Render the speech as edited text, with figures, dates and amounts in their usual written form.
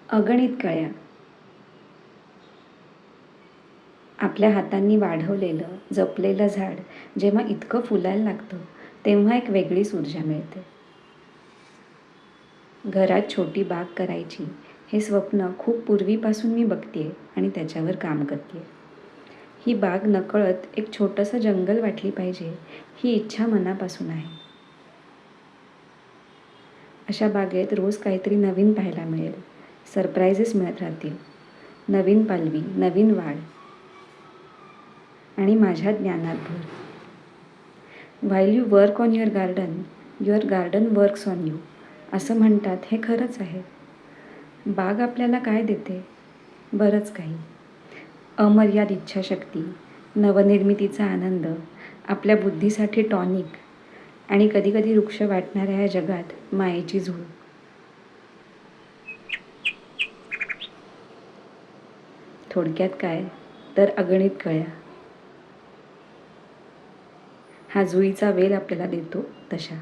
अगणित कळ्या. आपल्या हातांनी वाढवलेलं जपलेलं झाड जेव्हा इतकं फुलायला लागतं तेव्हा एक वेगळीच ऊर्जा मिळते. घरात छोटी बाग करायची हे स्वप्न खूप पूर्वीपासून मी बघतेय आणि त्याच्यावर काम करते. ही बाग नकळत एक छोटंसं जंगल वाटली पाहिजे ही इच्छा मनापासून आहे. अशा बागेत रोज काहीतरी नवीन पाहायला मिळेल, सरप्राइजेस मिळत राहतील, नवीन पालवी, नवीन वाढ आणि माझ्या ज्ञानात भर. While you work on your garden works on you असं म्हणतात हे खरंच आहे. बाग आपल्याला काय देते? बरंच काही. अमर्याद इच्छाशक्ती, नवनिर्मितीचा आनंद, आपल्या बुद्धीसाठी टॉनिक आणि कधीकधी वृक्ष वाटणाऱ्या या जगात मायेची झुळ. थोडक्यात काय तर अगणित कळ्या. हा जुईचा वेल आपल्याला देतो तशा.